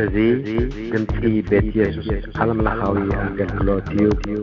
እዚ ድምፂ ቤት ኢየሱስ ዓለም ለኻዊ ኣገልግሎት እዩ።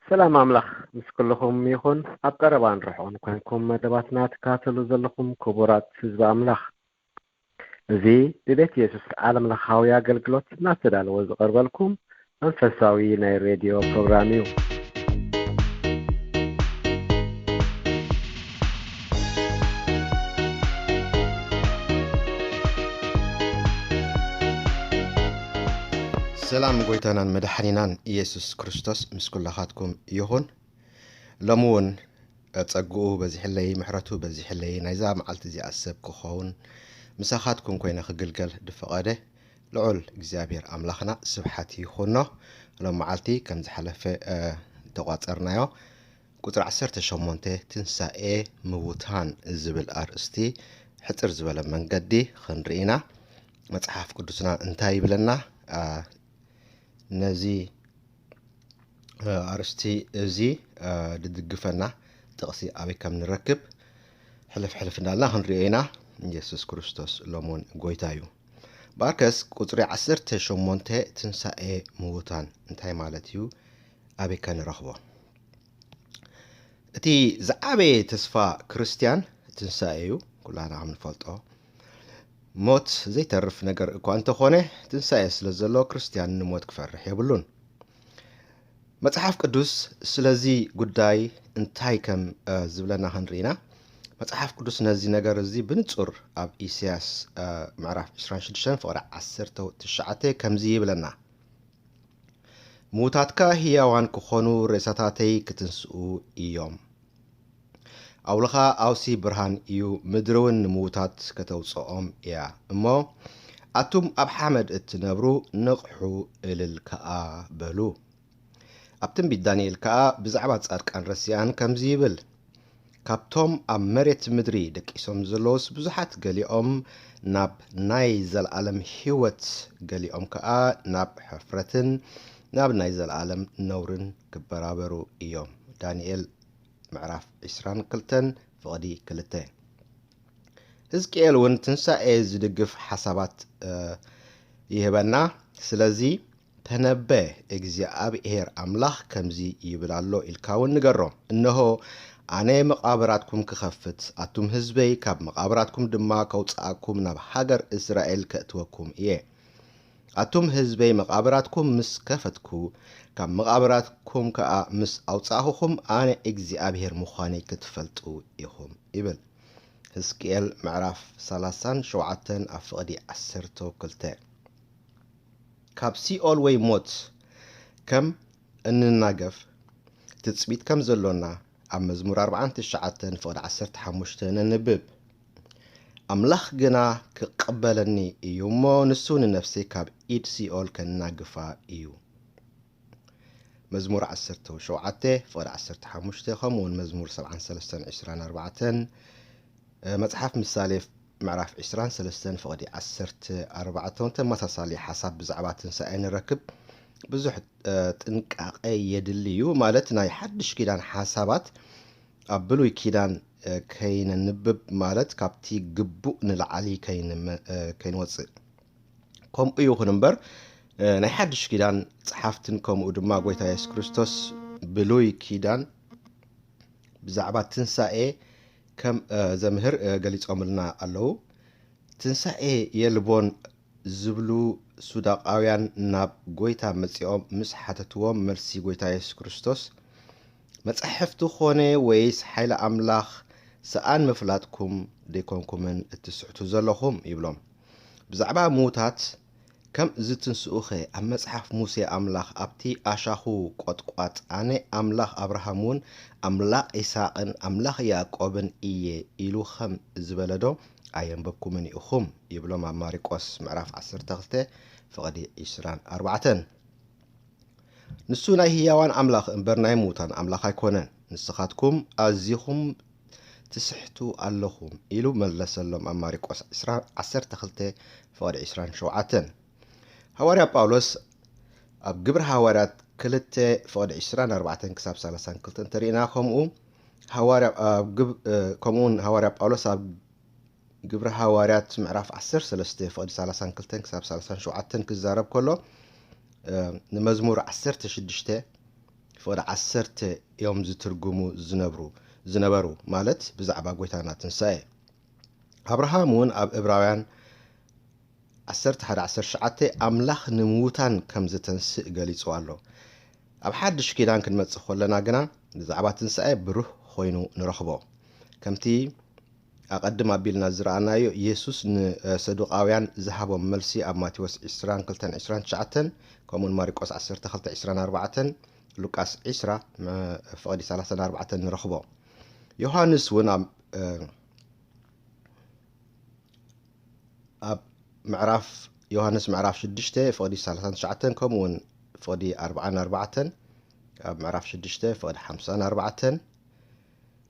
ሰላም ኣምላኽ ምስ ኩልኹም ይኹን። ኣብ ቀረባን ርሑቕን ኮንኩም መደባትና ትካተሉ ዘለኹም ክቡራት ህዝቢ ኣምላኽ፣ እዚ ብቤት ኢየሱስ ዓለም ለኻዊ ኣገልግሎት እናተዳለወ ዝቐርበልኩም መንፈሳዊ ናይ ሬድዮ ፕሮግራም እዩ። ሰላም ጎይታናን መድኃኒናን ኢየሱስ ክርስቶስ ምስ ኩላኻትኩም ይኹን። ሎምውን ጸጉኡ በዚሕለይ ምሕረቱ በዚሕለይ ናይዛ መዓልቲ እዚኣ ሰብ ክኸውን ምሳኻትኩም ኮይነ ክግልገል ድፈቐደ ልዑል እግዚአብሔር ኣምላኽና ስብሓት ይኹኖ። ሎም መዓልቲ ከም ዝሓለፈ ተቋጸርናዮ ቁጥሪ 18 ትንሳኤ ምውታን ዝብል ኣርእስቲ ሕፅር ዝበለ መንገዲ ክንርኢና መጽሓፍ ቅዱስና እንታይ ይብለና ነዚ ኣርስቲ እዚ ድድግፈና ጥቕሲ ኣበይ ከም ንረክብ ሕልፍ እንዳልና ክንርኢና ኢየሱስ ክርስቶስ ሎሙን ጎይታ እዩ። ባርከስ ቁጥሪ 18 ትንሳኤ ምውታን እንታይ ማለት እዩ? ኣበይ ከንረኽቦ? እቲ ዝዓበየ ተስፋ ክርስቲያን ትንሳኤ እዩ። ኩላና ንፈልጦ ሞት ዘይተርፍ ነገር እኳ እንተኾነ ትንሳኤ ስለ ዘሎ ክርስቲያን ንሞት ክፈርሕ የብሉን። መጽሓፍ ቅዱስ ስለዚ ጉዳይ እንታይ ከም ዝብለና ክንርኢና መጽሓፍ ቅዱስ ነዚ ነገር እዚ ብንጹር ኣብ ኢሳያስ ምዕራፍ 26 ፍቕሪ 19 ከምዚ ይብለና፣ ሙታትካ ህያዋን ክኾኑ ርእሳታተይ ክትንስኡ እዮም። ኣውልኻ ኣውሲ ብርሃን እዩ፣ ምድርን ንምውታት ከተውፅኦም እያ እሞ ኣቱም ኣብ ሓመድ እትነብሩ ንቕሑ እልል ከኣ በሉ። ኣብ ትንቢት ዳንኤል ከኣ ብዛዕባ ጻድቃን ረሲኣን ከምዚ ይብል፣ ካብቶም ኣብ መሬት ምድሪ ደቂሶም ዘለውስ ብዙሓት ገሊኦም ናብ ናይ ዘለዓለም ሕይወት ገሊኦም ከኣ ናብ ሕፍረትን ናብ ናይ ዘለዓለም ነውርን ክበራበሩ እዮም። ዳንኤል ምዕራፍ 22 ፍቕዲ 2። ሕዝቅኤል እውን ትንሳኤ ዝድግፍ ሓሳባት ይህበና። ስለዚ ተነበ እግዚኣብሔር ኣምላኽ ከምዚ ይብል ኣሎ ኢልካ እውን ንገሮም፣ እነሆ ኣነ መቃብራትኩም ክኸፍት ኣቱም ህዝበይ ካብ መቃብራትኩም ድማ ከውፅኣኩም ናብ ሃገር እስራኤል ከእትወኩም እየ። ኣቱም ህዝበይ መቃብራትኩም ምስ ከፈትኩ ካብ መቃብራትኩም ከኣ ምስ ኣውፃእኹም ኣነ እግዚኣብሔር ምዃነይ ክትፈልጡ ኢኹም ይብል። ሕዝቅኤል ምዕራፍ 37 ኣብ ፍቕዲ 12። ካብ ሲኦል ወይ ሞት ከም እንናገፍ ትፅቢት ከም ዘሎና ኣብ መዝሙር 49 ፍቕዲ 15 ንንብብ። ኣምላኽ ግና ክቕበለኒ እዩ እሞ ንሱ ንነፍሰይ ካብ ኢድ ሲኦል ከናግፋ እዩ። መዝሙር 17 ፍቕዲ 15 ከምኡውን መዝሙር 73:24 መጽሓፍ ምሳሌ ምዕራፍ 23 ፍቕዲ 14 ተመሳሳሊ ሓሳብ ብዛዕባ ትንሳኤ ንረክብ። ብዙሕ ጥንቃቐ የድልዩ ማለት ናይ ሓድሽ ኪዳን ሓሳባት ኣብ ብሉይ ኪዳን ከይነንብብ ማለት ካብቲ ግቡእ ንላዕሊ ከይንወፅእ ከምኡ ይኹን እምበር ናይ ሓድሽ ኪዳን ጸሓፍትን ከምኡ ድማ ጎይታ ኢየሱስ ክርስቶስ ብሉይ ኪዳን ብዛዕባ ትንሳኤ ከም ዘምህር ገሊጾምልና ኣለዉ። ትንሳኤ የልቦን ዝብሉ ሱዳቃውያን ናብ ጎይታ መጺኦም ምስ ሓተትዎም መልሲ ጎይታ ኢየሱስ ክርስቶስ መጽሕፍቲ ኾነ ወይስ ሓይለ ኣምላኽ ሰኣን ምፍላጥኩም ደይኮንኩምን እትስሕቱ ዘለኹም ይብሎም። ብዛዕባ ምውታት ከም ዝትንስኡኸ ኣብ መጽሓፍ ሙሴ ኣምላኽ ኣብቲ ኣሻኹ ቆጥቋጥ ኣነ ኣምላኽ ኣብርሃምን ኣምላኽ ኢሳቅን ኣምላኽ ያዕቆብን እየ ኢሉ ከም ዝበለዶ ኣየንበብኩምን ኢኹም ይብሎም ኣብ ማርቆስ ምዕራፍ 12 ፍቕዲ 24። ንሱ ናይ ህያዋን ኣምላኽ እምበር ናይ ምውታን ኣምላኽ ኣይኮነን፣ ንስኻትኩም ኣዝኹም ትስሕቱ ኣለኹም ኢሉ መለሰሎም ኣብ ማርቆስ 12 ፍቕዲ 27። ሃዋርያ ጳውሎስ ኣብ ግብሪ ሃዋርያት 2 ፍቕዲ 24 ክሳብ 32 እንተሪእና ከምኡውን ሃዋርያ ጳውሎስ ኣብ ግብረ ሐዋርያት ምዕራፍ 13 ፍቅዲ 32 ክሳብ 37 ክዛረብ ከሎ ንመዝሙር 16 ፍቅዲ 10 ዮም ዝትርጉሙ ዝነበሩ ማለት ብዛዕባ ጎይታና ትንሳኤ አብርሃም እውን ኣብ ዕብራውያን 11:19 ኣምላኽ ንምውታን ከም ዝተንስእ ገሊጹ ኣሎ። ኣብ ሓድሽ ኪዳን ክንመጽእ ከለና ግና ብዛዕባ ትንሳኤ ብሩህ ኮይኑ ንረኽቦ ከምቲ ኣቐድም ኣቢልና ዝረኣናዮ ኢየሱስ ንሰዱቃውያን ዝሃቦም መልሲ ኣብ ማቴዎስ 22:29 ከምኡውን ማርቆስ 12:24 ሉቃስ 20 ፍቅዲ 34 ንረኽቦ ዮሐንስ እውን ኣብ ምዕራፍ ዮሐንስ ምዕራፍ 6 ፍቅዲ 39 ከምኡውን ፍቅዲ 44 ኣብ ምዕራፍ 6 ፍቅዲ 54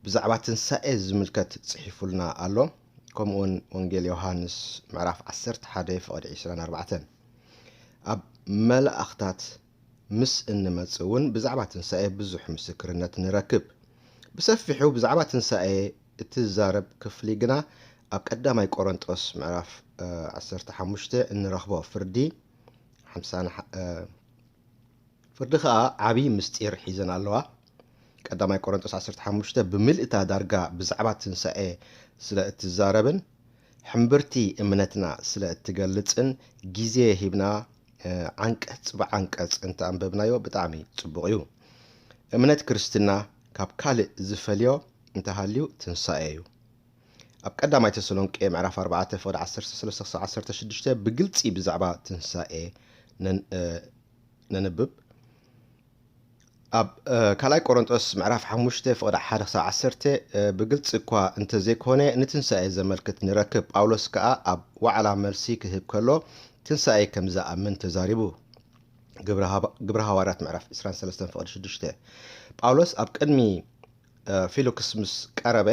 ብዛዕባ ትንሳኤ ዝምልከት ጽሒፉልና ኣሎ ከምኡውን ወንጌል ዮሐንስ ምዕራፍ 11 ፍቅዲ 24 ኣብ መላእኽታት ምስ እንመጽእ እውን ብዛዕባ ትንሳኤ ብዙሕ ምስክርነት ንረክብ ብሰፊሑ ብዛዕባ ትንሳኤ እትዛረብ ክፍሊ ግና ኣብ ቀዳማይ ቆሮንጦስ ምዕራፍ 15 እንረኽቦ ፍርዲ ከዓ ዓብይ ምስጢር ሒዘን ኣለዋ ቀዳማይ ቆሮንጦስ 15 ብምልእታ ዳርጋ ብዛዕባ ትንሳኤ ስለ እትዛረብን ሕምብርቲ እምነትና ስለ እትገልጽን ግዜ ሂብና አንቀጽ ብዓንቀጽ እንተኣንበብናዮ ብጣዕሚ ጽቡቕ እዩ እምነት ክርስትና ካብ ካልእ ዝፈልዮ እንተሃልዩ ትንሳኤ እዩ ኣብ ቀዳማይ ተሰሎንቄ ምዕራፍ 4 ፍቅዲ 13-16 ብግልጺ ብዛዕባ ትንሳኤ ነንብብ ኣብ ካልኣይ ቆሮንጦስ ምዕራፍ 5 ፍቅዲ 1-10 ብግልጽ እኳ እንተዘይኮነ ንትንሳኤ ዘመልክት ንረክብ ጳውሎስ ከዓ ኣብ ዋዕላ መልሲ ክህብ ከሎ ትንሳኤ ከም ዝኣምን ተዛሪቡ ግብረ ሐዋርያት ምዕራፍ 23 ፍቅዲ 6 ጳውሎስ ኣብ ቅድሚ ፊሎክስ ምስ ቀረበ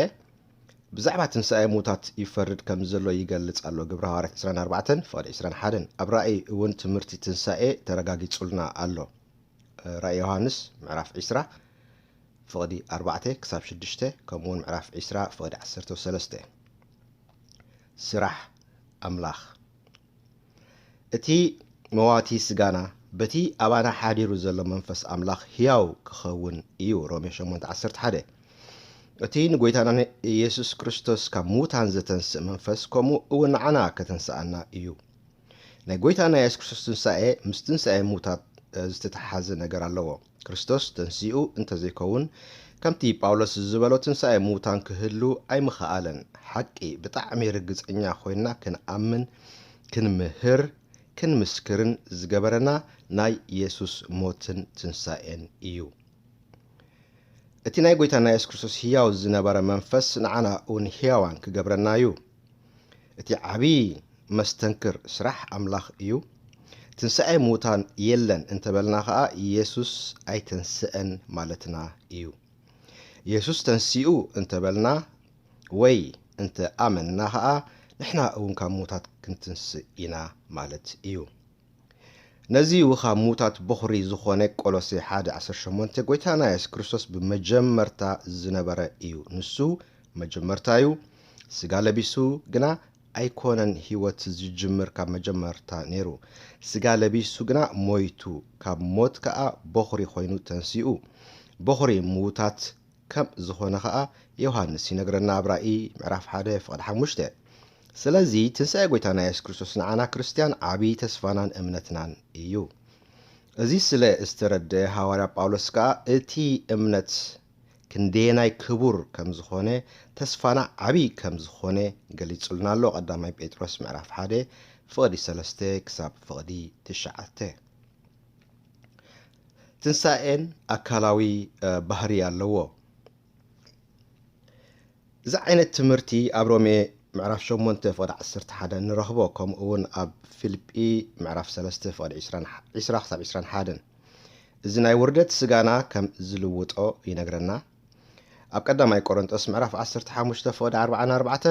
ብዛዕባ ትንሳኤ ሙታት ይፈርድ ከም ዘሎ ይገልጽ ኣሎ ግብረ ሐዋርያት 24 ፍቅዲ 21 ኣብ ራእይ እውን ትምህርቲ ትንሳኤ ተረጋጊጹልና ኣሎ ራእይ ዮሐንስ ምዕራፍ 20 ፍቅዲ 4 ክሳብ 6 ከምኡውን ምዕራፍ 20 ፍቅዲ 13 ስራሕ ኣምላኽ እቲ መዋቲ ስጋና በቲ ኣባና ሓዲሩ ዘሎ መንፈስ ኣምላኽ ሕያው ክኸውን እዩ ሮሜ 8:11 እቲ ንጎይታና ኢየሱስ ክርስቶስ ካብ ሙታን ዘተንስእ መንፈስ ከምኡ እውን ንዓና ከተንስኣና እዩ ናይ ጎይታና ኢየሱስ ክርስቶስ ትንሳኤ ምስ ትንሳኤ ሙታት ዝተተሓዘ ነገር ኣለዎ ክርስቶስ ተንሲኡ እንተዘይከውን ከምቲ ጳውሎስ ዝበሎ ትንሳኤ ሙታን ክህሉ ኣይምኽኣለን ሓቂ ብጣዕሚ ርግፀኛ ኮይና ክንኣምን ክንምህር ክንምስክርን ዝገበረና ናይ ኢየሱስ ሞትን ትንሳኤን እዩ እቲ ናይ ጎይታና ኢየሱስ ክርስቶስ ሕያው ዝነበረ መንፈስ ንዓና እውን ሕያዋን ክገብረና እዩ እቲ ዓብይ መስተንክር ስራሕ ኣምላኽ እዩ ትንሳኤ ሙታን የለን እንተበልና ከዓ ኢየሱስ ኣይተንስአን ማለትና እዩ ኢየሱስ ተንሲኡ እንተበልና ወይ እንተ ኣመንና ከዓ ንሕና እውን ካብ ሙታት ክንትንስእ ኢና ማለት እዩ ነዚ ካብ ሙታት በኽሪ ዝኾነ ቆሎሴ 1:18 ጎይታና ኢየሱስ ክርስቶስ ብመጀመርታ ዝነበረ እዩ ንሱ መጀመርታ እዩ ስጋ ለቢሱ ግና ኣይኮነን ህይወት ዝጅምር ካብ መጀመርታ ነይሩ ስጋ ለቢሱ ግና ሞይቱ ካብ ሞት ከዓ በኽሪ ኮይኑ ተንሲኡ በኽሪ ሙታት ከም ዝኾነ ከዓ ዮሐንስ ይነግረና ኣብ ራእይ ምዕራፍ 1 ፍቅዲ 5 ስለዚ ትንሳኤ ጎይታና ኢየሱስ ክርስቶስ ንዓና ክርስቲያን ዓብይ ተስፋናን እምነትናን እዩ እዚ ስለ ዝተረድአ ሐዋርያ ጳውሎስ ከዓ እቲ እምነት ክንደናይ ክቡር ከም ዝኾነ ተስፋና ዓብይ ከም ዝኾነ ገሊጹልና ኣሎ ቀዳማይ ጴጥሮስ ምዕራፍ 1 ፍቅዲ 3 ክሳብ ፍቅዲ 9 ትንሳኤን ኣካላዊ ባህሪ ኣለዎ እዚ ዓይነት ትምህርቲ ኣብ ሮሜ ምዕራፍ 8 ፍቅዲ 11 ንረኽቦ ከምኡ እውን ኣብ ፊልጵ ምዕራፍ 3 ፍቅዲ 20 ክሳብ 21 እዚ ናይ ውርደት ስጋና ከም ዝልውጦ ይነግረና ኣብ ቀዳማይ ቆሮንጦስ ምዕራፍ 15 ፍቅዲ 44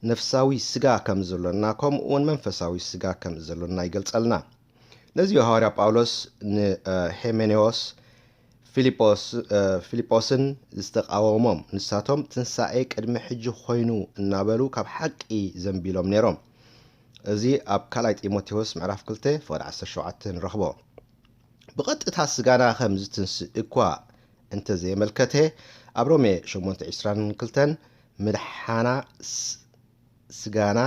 ነፍሳዊ ስጋ ከም ዘሎና ከምኡ እውን መንፈሳዊ ስጋ ከም ዘሎና ይገልጸልና ነዚ ሐዋርያ ጳውሎስ ንሄሜኔዎስ ፊልጶስን ዝተቃወሞም ንሳቶም ትንሳኤ ቅድሚ ሕጂ ኮይኑ እናበሉ ካብ ሓቂ ዘንቢሎም ነይሮም። እዚ ኣብ ካልኣይ ጢሞቴዎስ ምዕራፍ 2 ፍቅዲ 17 ንረኽቦ። ብቐጥታ ስጋና ከም ዝትንስእ እኳ እንተዘየመልከተ ኣብ ሮሜ 8:22 ምድሓና ስጋና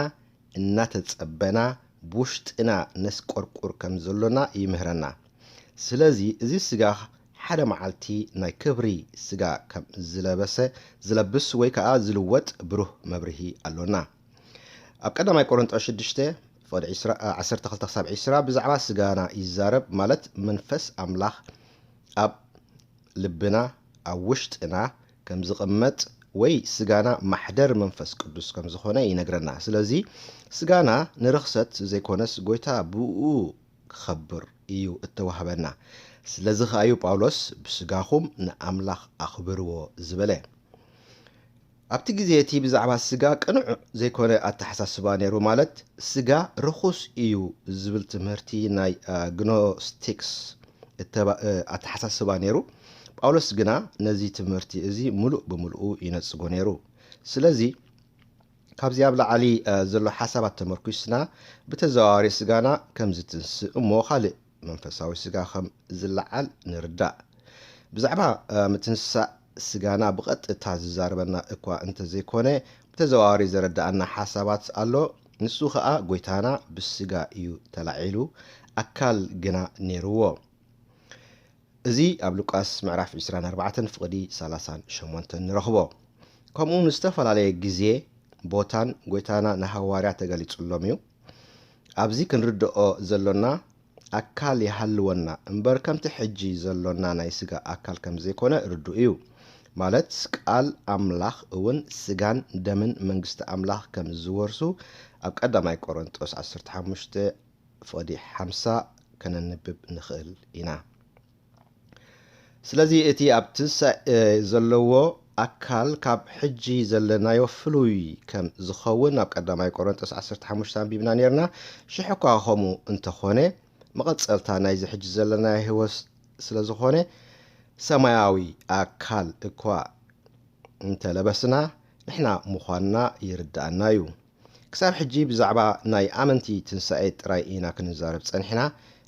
እናተጸበና ብውሽጥና ነስቆርቁር ከም ዘሎና ይምህረና። ስለዚ እዚ ስጋ ሓደ መዓልቲ ናይ ክብሪ ስጋ ከም ዝለብስ ወይ ከዓ ዝልወጥ ብሩህ መብርሂ ኣሎና። ኣብ ቀዳማይ ቆሮንጦስ 6 ፍቅዲ 12-20 ብዛዕባ ስጋና ይዛረብ። ማለት መንፈስ ኣምላኽ ኣብ ልብና ኣብ ውሽጥና ከም ዝቕመጥ ወይ ስጋና ማሕደር መንፈስ ቅዱስ ከም ዝኾነ ይነግረና። ስለዚ ስጋና ንርኽሰት ዘይኮነስ ጎይታ ብኡ ክኸብር እዩ እተዋህበና። ስለዚ ኸኣዩ ጳውሎስ ብስጋኹም ንኣምላኽ ኣኽብርዎ ዝበለ። ኣብቲ ግዜ እቲ ብዛዕባ ስጋ ቅኑዕ ዘይኮነ ኣተሓሳስባ ነይሩ። ማለት ስጋ ርኹስ እዩ ዝብል ትምህርቲ ናይ ግኖስቲክስ ኣተሓሳስባ ነይሩ። ጳውሎስ ግና ነዚ ትምህርቲ እዚ ሙሉእ ብምሉኡ ይነጽጎ ነይሩ። ስለዚ ካብዚ ኣብ ላዕሊ ዘሎ ሓሳባት ተመርኩስና ብተዘዋዋሪ ስጋና ከም ዝትንስእ እሞ ካልእ መንፈሳዊ ስጋ ከም ዝለዓል ንርዳእ። ብዛዕባ ምትንሳእ ስጋና ብቐጥታ ዝዛረበና እኳ እንተዘይኮነ ብተዘዋዋሪ ዘረዳእና ሓሳባት ኣሎ። ንሱ ከዓ ጎይታና ብስጋ እዩ ተላዒሉ ኣካል ግና ነይርዎ። እዚ ኣብ ሉቃስ ምዕራፍ 24 ፍቅዲ 38 ንረኽቦ። ከምኡ ንዝተፈላለየ ግዜ ቦታን ጎይታና ንሃዋርያ ተገሊጹሎም እዩ። ኣብዚ ክንርድኦ ዘሎና ኣካል ይሃልወና እምበር ከምቲ ሕጂ ዘሎና ናይ ስጋ ኣካል ከም ዘይኮነ ርዱእ እዩ። ማለት ቃል ኣምላኽ እውን ስጋን ደምን መንግስቲ ኣምላኽ ከም ዝወርሱ ኣብ ቀዳማይ ቆሮንጦስ 15 ፍቅዲ 50 ከነንብብ ንኽእል ኢና። ስለዚ እቲ ኣብ ትንሳኤ ዘለዎ ኣካል ካብ ሕጂ ዘለናዮ ፍሉይ ከም ዝኸውን ኣብ ቀዳማይ ቆሮንጦስ 15 አንቢብና ነርና። ሽሕ እኳ ከምኡ እንተኾነ መቐጸልታ ናይዚ ሕጂ ዘለና ህይወት ስለ ዝኾነ ሰማያዊ ኣካል እኳ እንተለበስና ንሕና ምዃንና ይርዳእና እዩ። ክሳብ ሕጂ ብዛዕባ ናይ ኣመንቲ ትንሳኤ ጥራይ ኢና ክንዛረብ ጸኒሕና።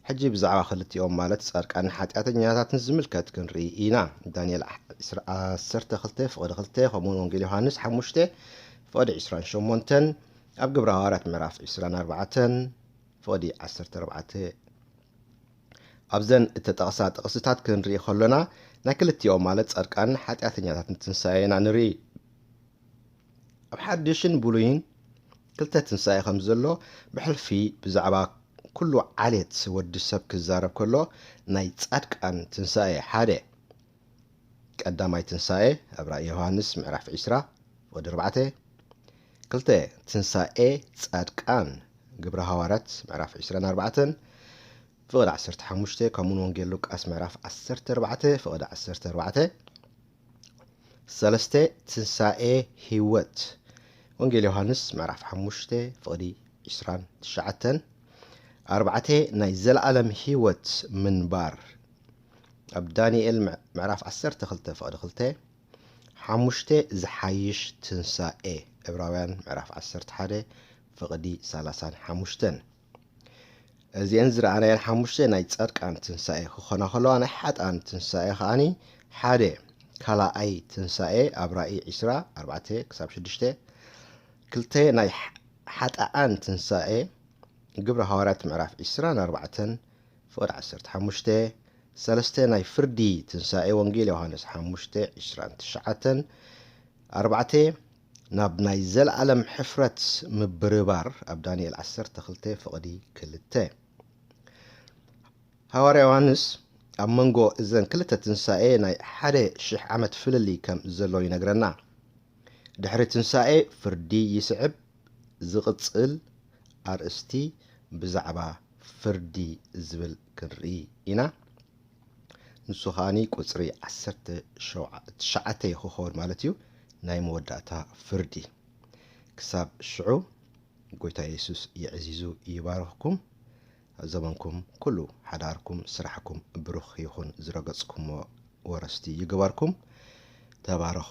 ሕጂ ብዛዕባ ክልቲኦም ማለት ጻድቃን ሓጢአተኛታትን ዝምልከት ክንርኢ ኢና። ዳንኤል 12 ፍቅዲ 2 ከምኡውን ወንጌል ዮሃንስ 5 ፍቅዲ 28 ኣብ ግብረ ሐዋርያት ምዕራፍ 24 ፍቅዲ 14 ኣብዘን እተጠቕሳ ጥቕስታት ክንርኢ ከሎና ናይ ክልቲኦም ማለት ጻድቃን ሓጢአተኛታትን ትንሳኤ ኢና ንርኢ። ኣብ ሓድሽን ብሉይን ክልተ ትንሳኤ ከም ዘሎ ብሕልፊ ብዛዕባ ኩሉ ዓሌት ወዲ ሰብ ክዛረብ ከሎ ናይ ጻድቃን ትንሳኤ ሓደ ቀዳማይ ትንሳኤ ኣብ ራእይ ዮሃንስ ምዕራፍ 20 ፍቅዲ 4 ክልተ ትንሳኤ ጻድቃን ግብረ ሐዋርያት ምዕራፍ 24 ፍቅዲ 15 ከምኡውን ወንጌል ሉቃስ ምዕራፍ 14 ፍቅዲ 14 ሰለስተ ትንሳኤ ህይወት ወንጌል ዮሃንስ ምዕራፍ 5 ፍቅዲ 29 ኣርባዕተ ናይ ዘለዓለም ህይወት ምንባር ኣብ ዳንኤል ምዕራፍ 12 ፍቅዲ 2 ሓሙሽተ ዝሓይሽ ትንሳኤ ዕብራውያን ምዕራፍ 11 ፍቅዲ 35 እዚአን ዝረኣናየን ሓሙሽተ ናይ ጻድቃን ትንሳኤ ክኾና ከለዋ ናይ ሓጥኣን ትንሳኤ ከዓኒ ሓደ ካልኣይ ትንሳኤ ኣብ ራእይ 20 4-6 ክልተ ናይ ሓጥኣን ትንሳኤ ግብረ ሐዋርያት ምዕራፍ 24 ፍቅዲ 15 ሰለስተ ናይ ፍርዲ ትንሳኤ ወንጌል ዮሃንስ 5:29 ኣርባዕተ ናብ ናይ ዘለዓለም ሕፍረት ምብርባር ኣብ ዳንኤል 12 ፍቅዲ 2 ሐዋርያ ዮሃንስ ኣብ መንጎ እዘን ክልተ ትንሳኤ ናይ 1,000 ዓመት ፍልሊ ከም ዘሎ ይነግረና። ድሕሪ ትንሳኤ ፍርዲ ይስዕብ ዝቕጽል ኣርእስቲ ብዛዕባ ፍርዲ ዝብል ክንርኢ ኢና። ንሱ ኸዓኒ ቁጽሪ 19 ክኸውን ማለት እዩ ናይ መወዳእታ ፍርዲ። ክሳብ ሽዑ ጎይታ ኢየሱስ ይዕዚዙ ይባርኽኩም። ኣብ ዘመንኩም ኩሉ ሓዳርኩም ስራሕኩም ብሩኽ ይኹን ዝረገጽኩሞ ወረስቲ ይግበርኩም ተባረኹ